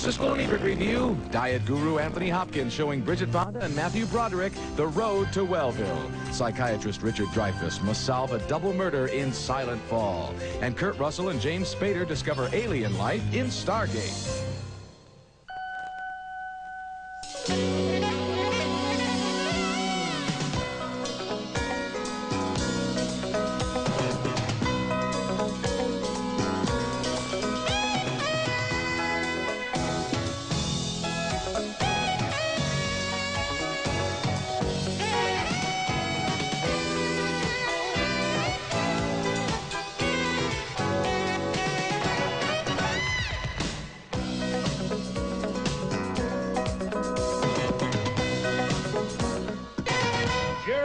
Siskel and Ebert review. Diet guru Anthony Hopkins showing Bridget Fonda and Matthew Broderick the road to Wellville. Psychiatrist Richard Dreyfuss must solve a double murder in Silent Fall. And Kurt Russell and James Spader discover alien life in Stargate.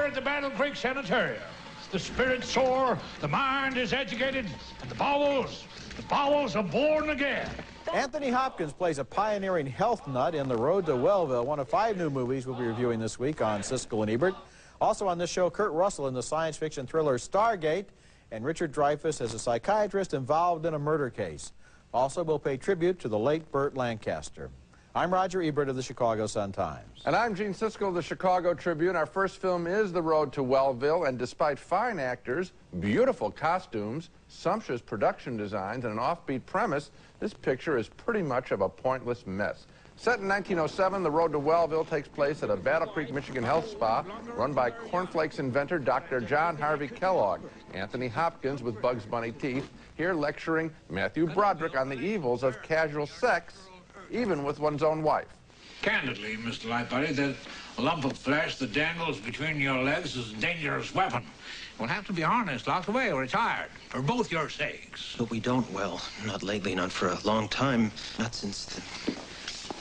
At the Battle Creek Sanitarium. The spirit's sore, the mind is educated, and the bowels are born again. Anthony Hopkins plays a pioneering health nut in The Road to Wellville, one of 5 new movies we'll be reviewing this week on Siskel and Ebert. Also on this show, Kurt Russell in the science fiction thriller Stargate, and Richard Dreyfuss as a psychiatrist involved in a murder case. Also, we'll pay tribute to the late Burt Lancaster. I'm Roger Ebert of the Chicago Sun-Times. And I'm Gene Siskel of the Chicago Tribune. Our first film is The Road to Wellville, and despite fine actors, beautiful costumes, sumptuous production designs, and an offbeat premise, this picture is pretty much of a pointless mess. Set in 1907, The Road to Wellville takes place at a Battle Creek, Michigan health spa run by cornflakes inventor Dr. John Harvey Kellogg. Anthony Hopkins, with Bugs Bunny teeth, here lecturing Matthew Broderick on the evils of casual sex, even with one's own wife. Candidly, Mr. Lightbody, that lump of flesh that dangles between your legs is a dangerous weapon. We'll have to be harnessed, locked away, or retired, for both your sakes. But we don't, well, not lately, not for a long time, not since the...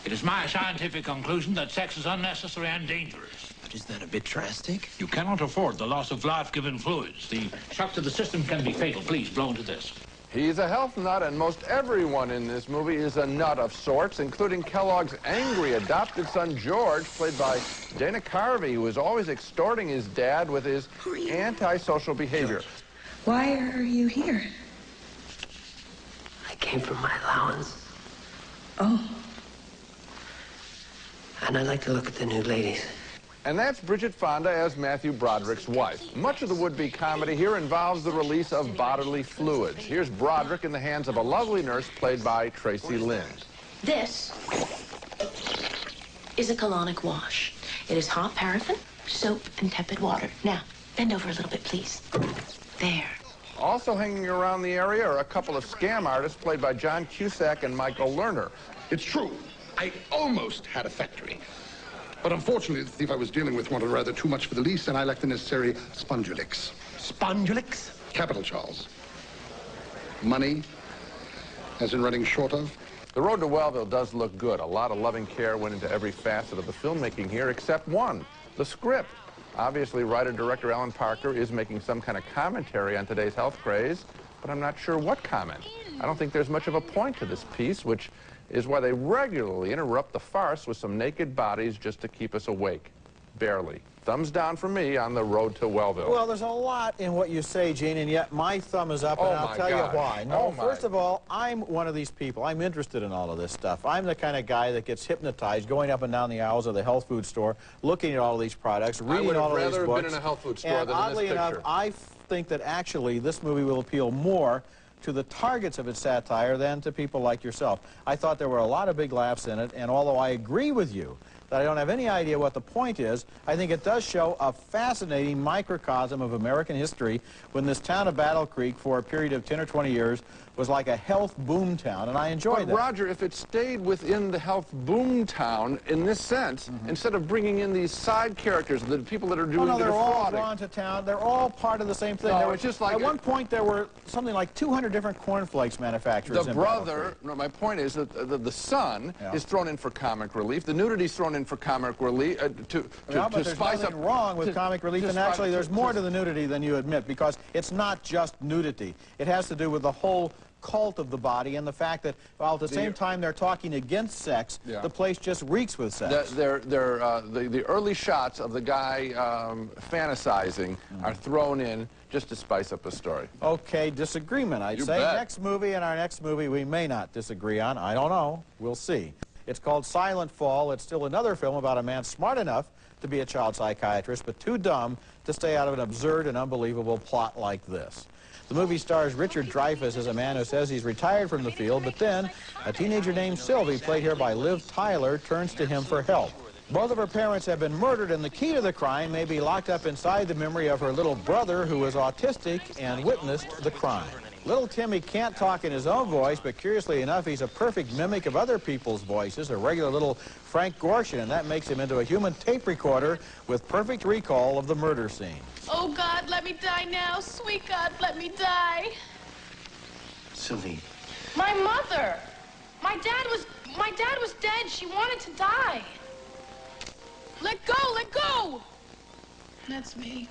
It is my scientific conclusion that sex is unnecessary and dangerous. But is that a bit drastic? You cannot afford the loss of life-giving fluids. The shock to the system can be fatal. Please, blow into this. He's a health nut, and most everyone in this movie is a nut of sorts, including Kellogg's angry adopted son, George, played by Dana Carvey, who is always extorting his dad with his antisocial behavior. George, why are you here? I came from my allowance. Oh. And I'd like to look at the new ladies. And that's Bridget Fonda as Matthew Broderick's wife. Much of the would-be comedy here involves the release of bodily fluids. Here's Broderick in the hands of a lovely nurse played by Tracy Lynn. This is a colonic wash. It is hot paraffin, soap, and tepid water. Now, bend over a little bit, please. There. Also hanging around the area are a couple of scam artists played by John Cusack and Michael Lerner. It's true. I almost had a factory. But unfortunately, the thief I was dealing with wanted rather too much for the lease, and I lacked the necessary spondulix. Spondulix? Capital, Charles. Money, as in running short of. The Road to Wellville does look good. A lot of loving care went into every facet of the filmmaking here, except one, the script. Obviously, writer-director Alan Parker is making some kind of commentary on today's health craze, but I'm not sure what comment. I don't think there's much of a point to this piece, which is why they regularly interrupt the farce with some naked bodies just to keep us awake. Barely. Thumbs down for me on The Road to Wellville. Well, there's a lot in what you say, Gene, and yet my thumb is up, and I'll tell you why. No, first of all, I'm one of these people. I'm interested in all of this stuff. I'm the kind of guy that gets hypnotized going up and down the aisles of the health food store, looking at all of these products, reading all of these books. I would have rather been in a health food store than in this picture. And oddly enough, I think that actually this movie will appeal more to the targets of its satire than to people like yourself. I thought there were a lot of big laughs in it, and although I agree with you that I don't have any idea what the point is, I think it does show a fascinating microcosm of American history when this town of Battle Creek, for a period of 10 or 20 years, was like a health boom town, and I enjoyed that. But Roger, if it stayed within the health boom town in this sense, instead of bringing in these side characters, the people that are doing the defrauding. They're all drawn to town. They're all part of the same thing. No, it's just like at one point there were something like 200 different cornforflakes manufacturers. The brother, no, my point is that the son is thrown in for comic relief. The nudity's thrown in for comic relief to but there's nothing wrong with comic relief, and actually there's more to the nudity than you admit, because it's not just nudity. It has to do with the whole cult of the body and the fact that while at the same time they're talking against sex, the place just reeks with sex. The early shots of the guy fantasizing are thrown in just to spice up the story. Okay, disagreement, I'd say. Bet. Next movie, and our next movie we may not disagree on. I don't know. We'll see. It's called Silent Fall. It's still another film about a man smart enough to be a child psychiatrist, but too dumb to stay out of an absurd and unbelievable plot like this. The movie stars Richard Dreyfuss as a man who says he's retired from the field, but then a teenager named Sylvie, played here by Liv Tyler, turns to him for help. Both of her parents have been murdered, and the key to the crime may be locked up inside the memory of her little brother, who is autistic and witnessed the crime. Little Timmy can't talk in his own voice, but curiously enough, he's a perfect mimic of other people's voices, a regular little Frank Gorshin, and that makes him into a human tape recorder with perfect recall of the murder scene. Oh, God, let me die now. Sweet God, let me die. Sylvie. My mother. My dad was dead. She wanted to die. Let go, let go. That's me.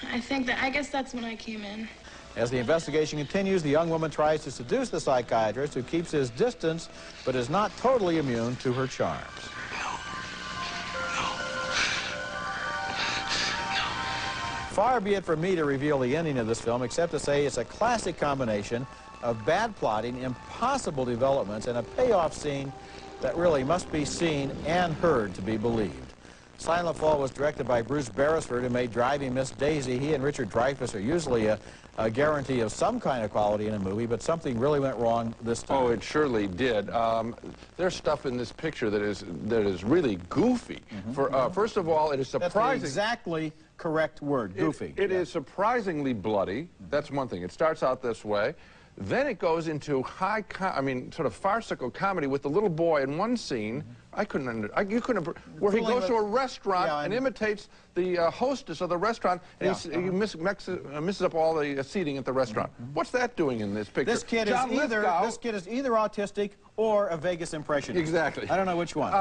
I guess that's when I came in. As the investigation continues, the young woman tries to seduce the psychiatrist, who keeps his distance but is not totally immune to her charms. Far be it from me to reveal the ending of this film, except to say it's a classic combination of bad plotting, impossible developments, and a payoff scene that really must be seen and heard to be believed. Silent Fall was directed by Bruce Beresford, who made Driving Miss Daisy. He and Richard Dreyfuss are usually a guarantee of some kind of quality in a movie, but something really went wrong this time. Oh, it surely did. There's stuff in this picture that is really goofy. First of all, it is surprising. That's the exactly correct word, goofy. It is surprisingly bloody. That's one thing. It starts out this way. Then it goes into sort of farcical comedy with the little boy in one scene. Where he goes to a restaurant and imitates the hostess of the restaurant, and he misses up all the seating at the restaurant. What's that doing in this picture? This kid is either autistic or a Vegas impressionist. Exactly. I don't know which one.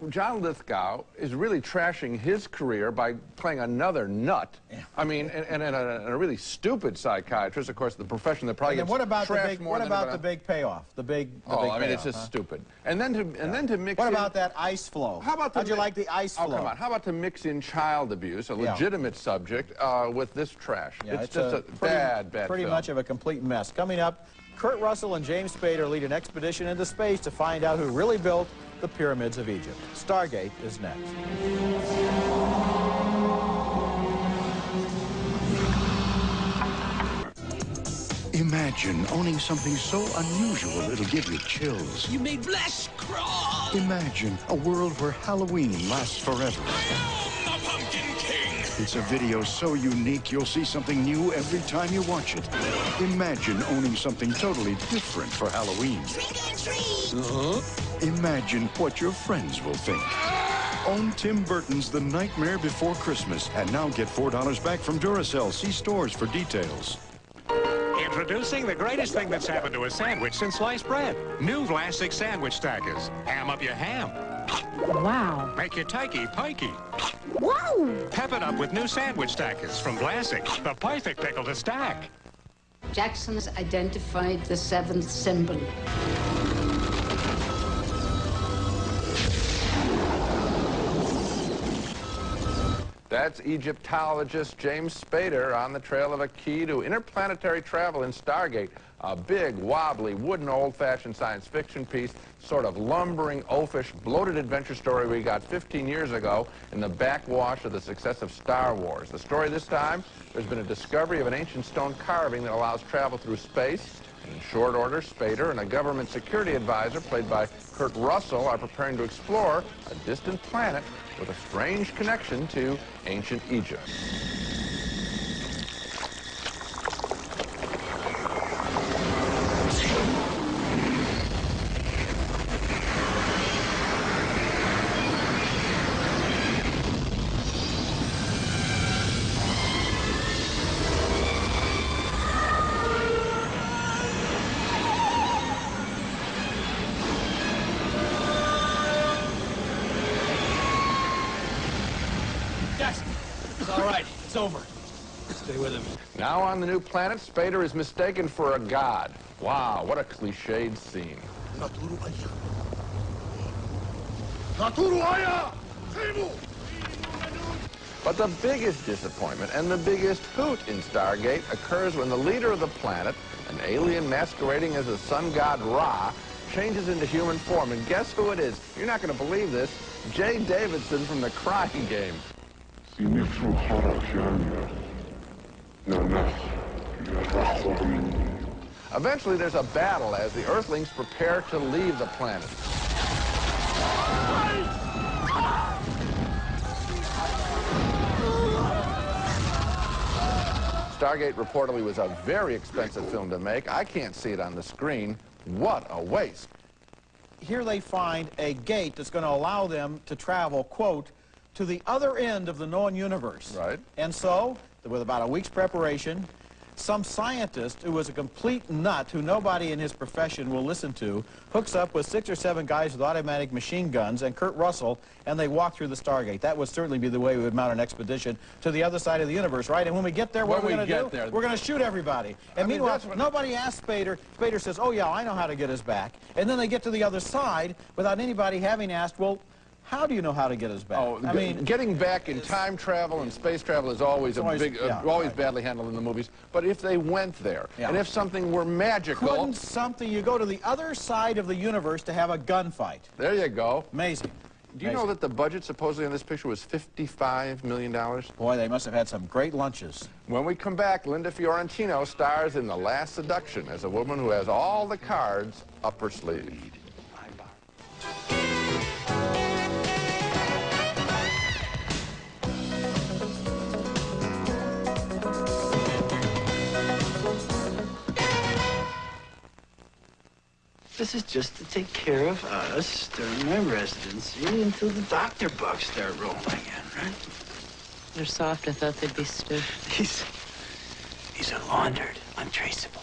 John Lithgow is really trashing his career by playing another nut. I mean, and a really stupid psychiatrist, of course, the profession that probably gets trashed more than the big payoff? The big I mean, it's just stupid. And then to mix What in, about that ice flow? How'd you like the ice flow? Oh, come on. How about to mix in child abuse, a legitimate subject, with this trash? Yeah, it's just a bad pretty film. much of a complete mess. Coming up, Kurt Russell and James Spader lead an expedition into space to find out who really built the pyramids of Egypt. Stargate is next. Imagine owning something so unusual it'll give you chills. You made flesh crawl. Imagine a world where Halloween lasts forever. I am the Pumpkin King. It's a video so unique you'll see something new every time you watch it. Imagine owning something totally different for Halloween. Trick or treat. Imagine what your friends will think. Own Tim Burton's The Nightmare Before Christmas and now get $4 back from Duracell. See stores for details. Introducing the greatest thing that's happened to a sandwich since sliced bread. New Vlasic sandwich stackers. Ham up your ham. Wow. Make your turkey pikey. Whoa! Pep it up with new sandwich stackers from Vlasic. The perfect pickle to stack. Jackson has identified the seventh symbol. That's Egyptologist James Spader on the trail of a key to interplanetary travel in Stargate. A big, wobbly, wooden, old-fashioned science fiction piece, sort of lumbering, oafish, bloated adventure story we got 15 years ago in the backwash of the success of Star Wars. The story this time, there's been a discovery of an ancient stone carving that allows travel through space. In short order, Spader and a government security advisor, played by Kurt Russell, are preparing to explore a distant planet with a strange connection to ancient Egypt. All right, it's over. Stay with him. Now on the new planet, Spader is mistaken for a god. Wow, what a cliched scene. But the biggest disappointment and the biggest hoot in Stargate occurs when the leader of the planet, an alien masquerading as the sun god Ra, changes into human form, and guess who it is? You're not going to believe this. Jay Davidson from The Crying Game. Eventually, there's a battle as the Earthlings prepare to leave the planet. Stargate reportedly was a very expensive film to make. I can't see it on the screen. What a waste. Here they find a gate that's going to allow them to travel, quote, to the other end of the known universe. Right. And so, with about a week's preparation, some scientist who was a complete nut who nobody in his profession will listen to hooks up with 6 or 7 guys with automatic machine guns and Kurt Russell, and they walk through the Stargate. That would certainly be the way we would mount an expedition to the other side of the universe, right? And when we get there, what are we going to do? We're going to shoot everybody. And meanwhile, nobody asks Spader. Spader says, oh, yeah, I know how to get us back. And then they get to the other side without anybody having asked, well, how do you know how to get us back? Oh, I mean, getting back in time travel and space travel is always always badly handled in the movies. But if they went there, and if something were magical, couldn't something you go to the other side of the universe to have a gunfight? There you go. Amazing. Do you know that the budget supposedly on this picture was $55 million? Boy, they must have had some great lunches. When we come back, Linda Fiorentino stars in The Last Seduction as a woman who has all the cards up her sleeve. This is just to take care of us during my residency until the doctor bugs start rolling again, right? They're soft. I thought they'd be stiff. These are laundered, untraceable.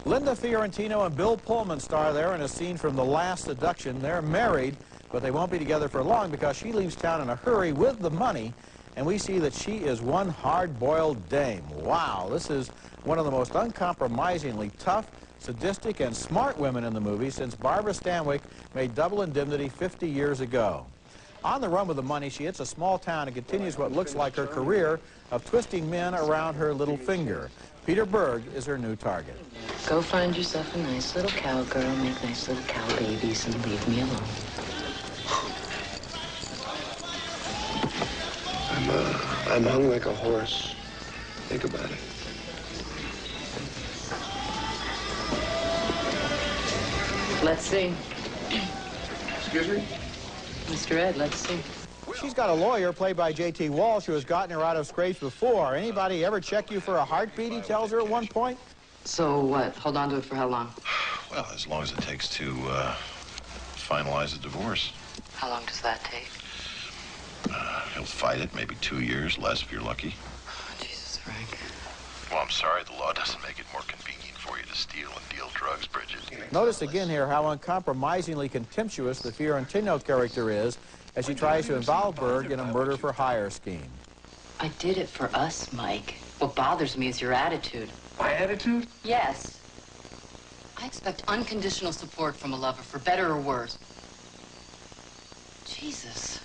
Linda Fiorentino and Bill Pullman star there in a scene from The Last Seduction. They're married, but they won't be together for long because she leaves town in a hurry with the money, and we see that she is one hard-boiled dame. Wow, this is one of the most uncompromisingly tough, sadistic, and smart women in the movie since Barbara Stanwyck made Double Indemnity 50 years ago. On the run with the money, she hits a small town and continues what looks like her career of twisting men around her little finger. Peter Berg is her new target. Go find yourself a nice little cowgirl, make nice little cow babies, and leave me alone. I'm hung like a horse. Think about it. Let's see. Excuse me? Mr. Ed, let's see. She's got a lawyer, played by J.T. Walsh, who has gotten her out of scrapes before. Anybody ever check you for a heartbeat, he tells her at one point? So what? Hold on to it for how long? Well, as long as it takes to finalize the divorce. How long does that take? He'll fight it, maybe 2 years, less if you're lucky. Oh, Jesus, Frank. Well, I'm sorry, the law doesn't make it more convenient for you to steal and deal drugs, Bridget. Notice again here how uncompromisingly contemptuous the Fiorentino character is as she tries to involve Berg in a murder-for-hire scheme. I did it for us, Mike. What bothers me is your attitude. My attitude? Yes. I expect unconditional support from a lover, for better or worse. Jesus.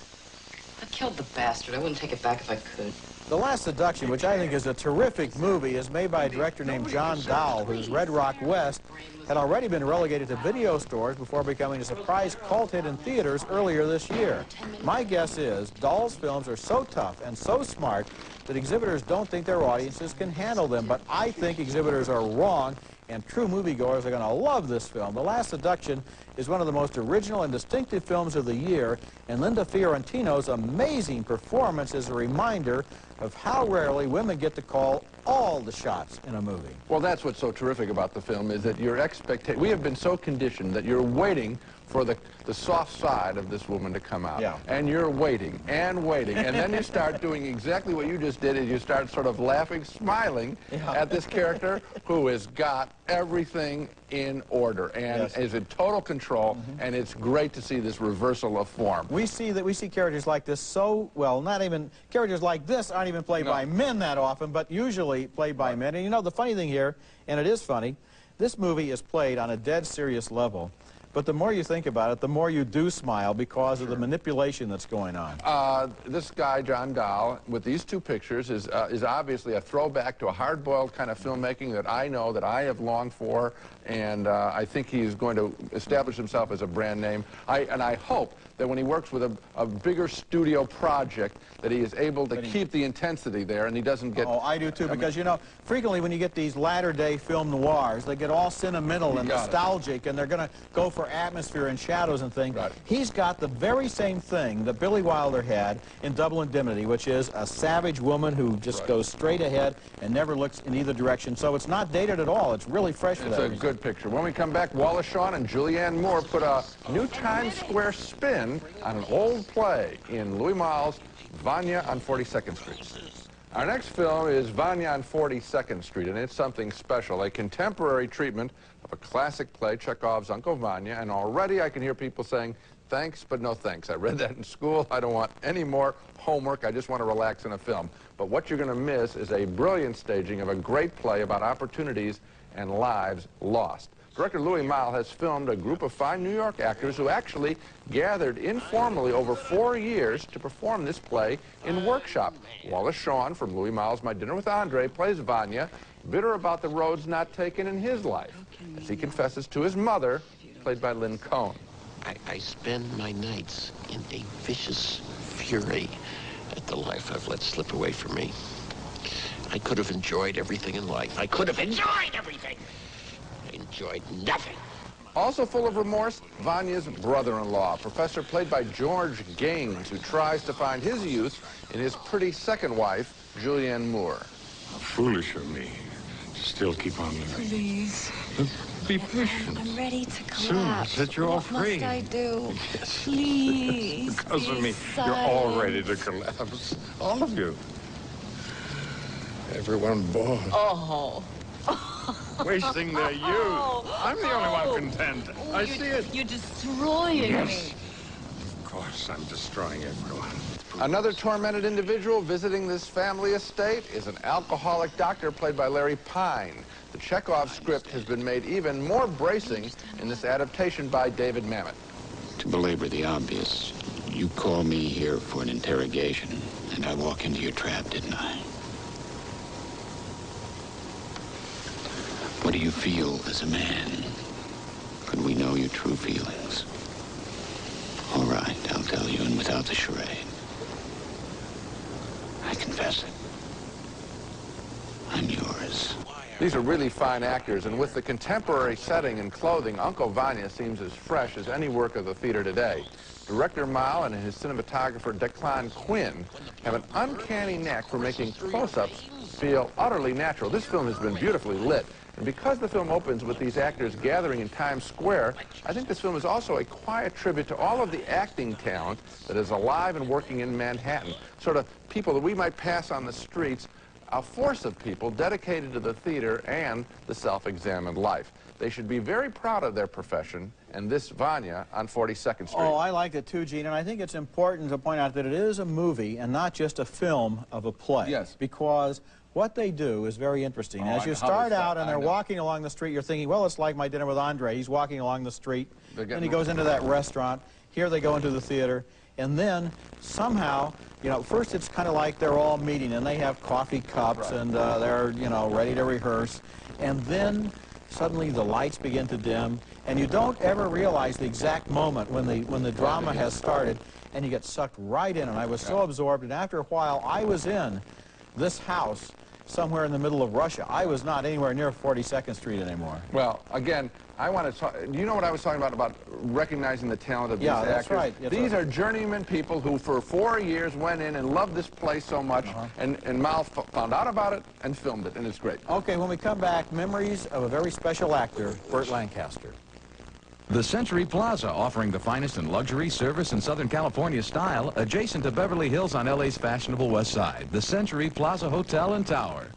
I killed the bastard. I wouldn't take it back if I could. The Last Seduction, which I think is a terrific movie, is made by a director named John Dowell, whose Red Rock West had already been relegated to video stores before becoming a surprise cult hit in theaters earlier this year. My guess is Dowell's films are so tough and so smart that exhibitors don't think their audiences can handle them, but I think exhibitors are wrong, and true moviegoers are going to love this film. The Last Seduction is one of the most original and distinctive films of the year, and Linda Fiorentino's amazing performance is a reminder of how rarely women get to call all the shots in a movie. Well, that's what's so terrific about the film is that your expectation, we have been so conditioned that you're waiting for the soft side of this woman to come out. Yeah. And you're waiting and waiting. And then you start doing exactly what you just did, is you start sort of laughing, smiling at this character who has got everything in order and is in total control, and it's great to see this reversal of form. We see characters like this so, well, not even, characters like this aren't even played by men that often, but usually played by men. And you know, the funny thing here, and it is funny, this movie is played on a dead serious level, but the more you think about it, the more you do smile because of the manipulation that's going on. This guy, John Dahl, with these two pictures is obviously a throwback to a hard-boiled kind of filmmaking that I know that I have longed for, and I think he's going to establish himself as a brand name. And I hope that when he works with a bigger studio project, that he is able to keep the intensity there and he doesn't get... Oh, I do too, because, you know, frequently when you get these latter-day film noirs, they get all sentimental and nostalgic, and they're going to go for atmosphere and shadows and things. Right. He's got the very same thing that Billy Wilder had in Double Indemnity, which is a savage woman who just goes straight ahead and never looks in either direction. So it's not dated at all. It's really fresh for that reason. It's a good picture. When we come back, Wallace Shawn and Julianne Moore put a new Times Square spin on an old play in Louis Malle's Vanya on 42nd Street. Our next film is Vanya on 42nd Street, and it's something special, a contemporary treatment of a classic play, Chekhov's Uncle Vanya, and already I can hear people saying, thanks, but no thanks. I read that in school. I don't want any more homework. I just want to relax in a film. But what you're going to miss is a brilliant staging of a great play about opportunities and lives lost. Director Louis Malle has filmed a group of 5 New York actors who actually gathered informally over 4 years to perform this play in workshop. Wallace Shawn from Louis Malle's My Dinner with Andre plays Vanya, bitter about the roads not taken in his life, as he confesses to his mother, played by Lynn Cohn. I spend my nights in a vicious fury at the life I've let slip away from me. I could have enjoyed everything in life. I could have enjoyed everything. I enjoyed nothing. Also full of remorse, Vanya's brother-in-law, professor played by George Gaines, who tries to find his youth in his pretty second wife, Julianne Moore. Foolish of me to still keep on living. Please. Be patient. I'm ready to collapse. Soon I'll set you all free. What must I do? Yes. Please. Because of me, silent. you're all ready to collapse. All of you. Everyone bored. Oh. Wasting their youth. I'm the only one content. I see it. You're destroying me. Of course, I'm destroying everyone. Another tormented individual visiting this family estate is an alcoholic doctor played by Larry Pine. The Chekhov script has been made even more bracing in this adaptation by David Mamet. To belabor the obvious, you call me here for an interrogation, and I walk into your trap, didn't I? What do you feel as a man? Could we know your true feelings? All right, I'll tell you, and without the charade. I confess it. I'm yours. These are really fine actors, and with the contemporary setting and clothing, Uncle Vanya seems as fresh as any work of the theater today. Director Malle and his cinematographer Declan Quinn have an uncanny knack for making close-ups feel utterly natural. This film has been beautifully lit, and because the film opens with these actors gathering in Times Square, I think this film is also a quiet tribute to all of the acting talent that is alive and working in Manhattan. Sort of people that we might pass on the streets, a force of people dedicated to the theater and the self-examined life. They should be very proud of their profession, and this Vanya on 42nd Street. Oh, I like it too, Gene, and I think it's important to point out that it is a movie and not just a film of a play. Yes. Because what they do is very interesting. As you start out and they're walking along the street, you're thinking, well, it's like My Dinner with Andre. He's walking along the street, then he goes into that restaurant. Here they go into the theater. And then somehow, you know, first it's kind of like they're all meeting and they have coffee cups and they're, you know, ready to rehearse. And then suddenly the lights begin to dim and you don't ever realize the exact moment when the drama has started, and you get sucked right in. And I was so absorbed, and after a while I was in this house somewhere in the middle of Russia. I was not anywhere near 42nd Street anymore. Well, again, I want to talk, do you know what I was talking about recognizing the talent of these actors? That's right. These are journeyman people who for 4 years went in and loved this play so much, and Malle found out about it and filmed it, and it's great. Okay, when we come back, memories of a very special actor, Burt Lancaster. The Century Plaza, offering the finest in luxury, service, and Southern California style, adjacent to Beverly Hills on LA's fashionable west side. The Century Plaza Hotel and Tower.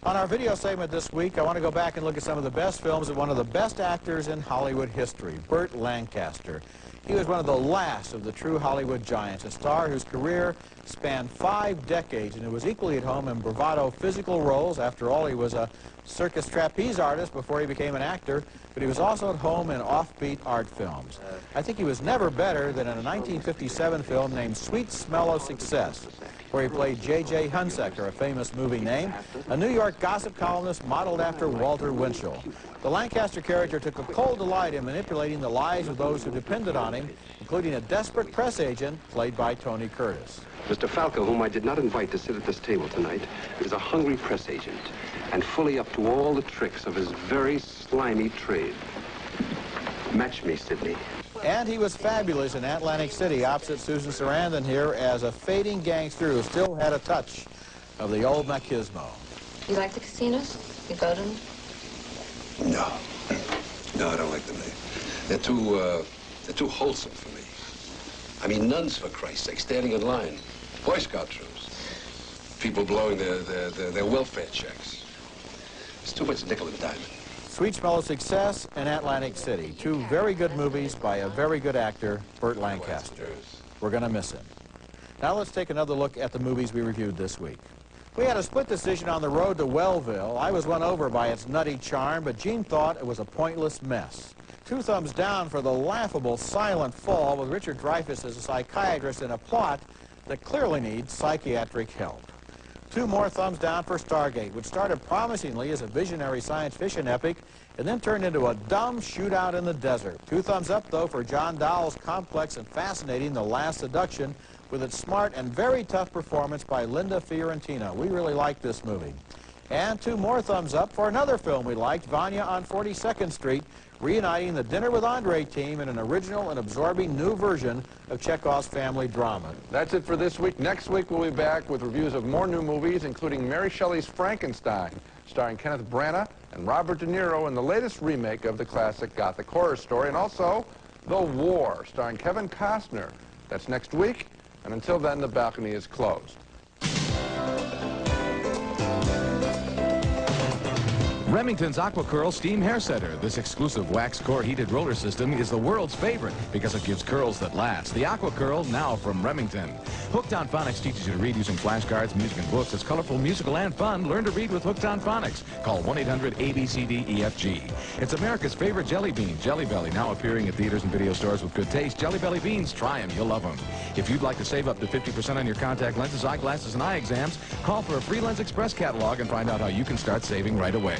On our video segment this week, I want to go back and look at some of the best films of one of the best actors in Hollywood history, Burt Lancaster. He was one of the last of the true Hollywood giants, a star whose career spanned 5 decades and who was equally at home in bravado physical roles. After all, he was a circus trapeze artist before he became an actor, but he was also at home in offbeat art films. I think he was never better than in a 1957 film named Sweet Smell of Success, where he played J.J. Hunsaker, a famous movie name, a New York gossip columnist modeled after Walter Winchell. The Lancaster character took a cold delight in manipulating the lives of those who depended on him, including a desperate press agent played by Tony Curtis. Mr. Falco, whom I did not invite to sit at this table tonight, is a hungry press agent and fully up to all the tricks of his very slimy trade. Match me, Sidney. And he was fabulous in Atlantic City, opposite Susan Sarandon here, as a fading gangster who still had a touch of the old machismo. You like the casinos? You go to them? No. No, I don't like them. They're too wholesome for me. I mean, nuns, for Christ's sake, standing in line. Boy Scout troops. People blowing their welfare checks. It's too much nickel and diamond. Sweet Smell of Success and Atlantic City, 2 very good movies by a very good actor, Burt Lancaster. We're going to miss him. Now let's take another look at the movies we reviewed this week. We had a split decision on The Road to Wellville. I was won over by its nutty charm, but Gene thought it was a pointless mess. 2 thumbs down for the laughable Silent Fall with Richard Dreyfuss as a psychiatrist in a plot that clearly needs psychiatric help. 2 more thumbs down for Stargate, which started promisingly as a visionary science fiction epic and then turned into a dumb shootout in the desert. 2 thumbs up, though, for John Dowell's complex and fascinating The Last Seduction with its smart and very tough performance by Linda Fiorentino. We really liked this movie. And 2 more thumbs up for another film we liked, Vanya on 42nd Street, reuniting the Dinner with Andre team in an original and absorbing new version of Chekhov's family drama. That's it for this week. Next week we'll be back with reviews of more new movies, including Mary Shelley's Frankenstein, starring Kenneth Branagh and Robert De Niro in the latest remake of the classic Gothic horror story, and also The War, starring Kevin Costner. That's next week, and until then, the balcony is closed. Remington's AquaCurl Steam Hair Setter. This exclusive wax core heated roller system is the world's favorite because it gives curls that last. The AquaCurl, now from Remington. Hooked on Phonics teaches you to read using flashcards, music, and books. It's colorful, musical, and fun. Learn to read with Hooked on Phonics. Call 1-800-ABCD-EFG. It's America's favorite jelly bean, Jelly Belly, now appearing at theaters and video stores with good taste. Jelly Belly beans, try them. You'll love them. If you'd like to save up to 50% on your contact lenses, eyeglasses, and eye exams, call for a free Lens Express catalog and find out how you can start saving right away.